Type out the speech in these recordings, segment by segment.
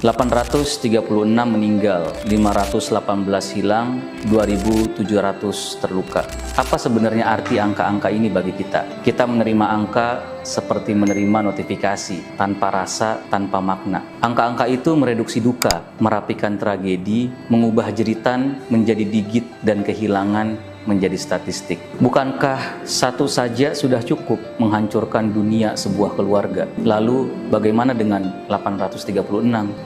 836 meninggal, 518 hilang, 2.700 terluka. Apa sebenarnya arti angka-angka ini bagi kita? Kita menerima angka seperti menerima notifikasi, tanpa rasa, tanpa makna. Angka-angka itu mereduksi duka, merapikan tragedi, mengubah jeritan menjadi digit dan kehilangan menjadi statistik. Bukankah satu saja sudah cukup menghancurkan dunia sebuah keluarga? Lalu bagaimana dengan 836?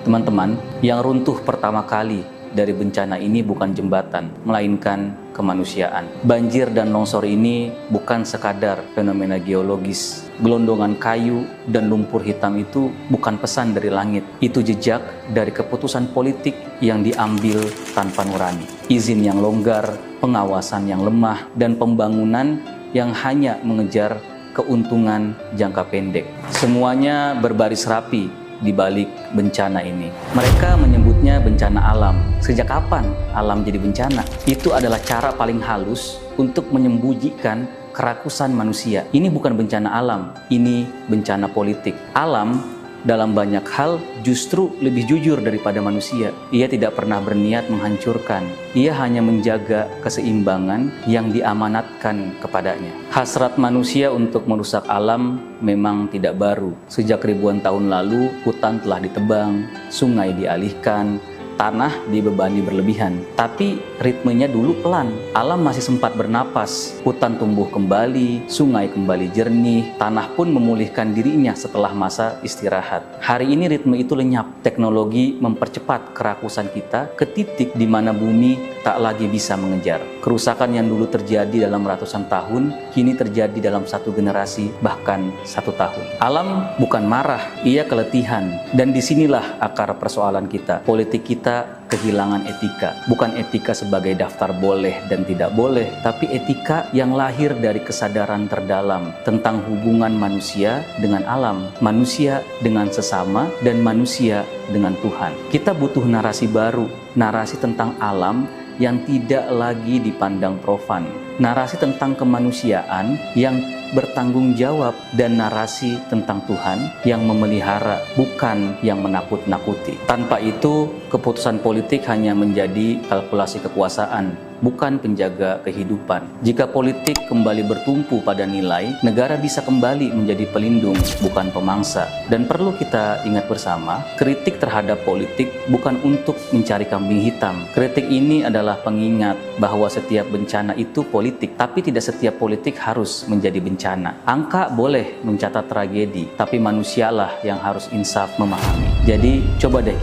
Teman-teman, yang runtuh pertama kali dari bencana ini bukan jembatan, melainkan kemanusiaan. Banjir dan longsor ini bukan sekadar fenomena geologis. Gelondongan kayu dan lumpur hitam itu bukan pesan dari langit. Itu jejak dari keputusan politik yang diambil tanpa nurani. Izin yang longgar, pengawasan yang lemah, dan pembangunan yang hanya mengejar keuntungan jangka pendek. Semuanya berbaris rapi di balik bencana ini. Mereka menyebutnya bencana alam. Sejak kapan alam jadi bencana? Itu adalah cara paling halus untuk menyembunyikan kerakusan manusia. Ini bukan bencana alam, ini bencana politik. Alam dalam banyak hal justru lebih jujur daripada manusia. Ia tidak pernah berniat menghancurkan. Ia hanya menjaga keseimbangan yang diamanatkan kepadanya. Hasrat manusia untuk merusak alam memang tidak baru. Sejak ribuan tahun lalu, hutan telah ditebang, sungai dialihkan, tanah dibebani berlebihan. Tapi ritmenya dulu pelan. Alam masih sempat bernapas. Hutan tumbuh kembali, sungai kembali jernih, tanah pun memulihkan dirinya setelah masa istirahat. Hari ini ritme itu lenyap. Teknologi mempercepat kerakusan kita ke titik di mana bumi tak lagi bisa mengejar. Kerusakan yang dulu terjadi dalam ratusan tahun, kini terjadi dalam satu generasi, bahkan 1 tahun. Alam bukan marah, ia keletihan. Dan disinilah akar persoalan kita. Politik kita kehilangan etika. Bukan etika sebagai daftar boleh dan tidak boleh, tapi etika yang lahir dari kesadaran terdalam tentang hubungan manusia dengan alam, manusia dengan sesama, dan manusia dengan Tuhan. Kita butuh narasi baru, narasi tentang alam yang tidak lagi dipandang profan, narasi tentang kemanusiaan yang bertanggung jawab, dan narasi tentang Tuhan yang memelihara, bukan yang menakut-nakuti. Tanpa itu, keputusan politik hanya menjadi kalkulasi kekuasaan, bukan penjaga kehidupan. Jika politik kembali bertumpu pada nilai, negara bisa kembali menjadi pelindung, bukan pemangsa. Dan perlu kita ingat bersama, kritik terhadap politik bukan untuk mencari kambing hitam. Kritik ini adalah pengingat bahwa setiap bencana itu politik, tapi tidak setiap politik harus menjadi bencana. Angka boleh mencatat tragedi, tapi manusialah yang harus insaf memahami. Jadi, coba deh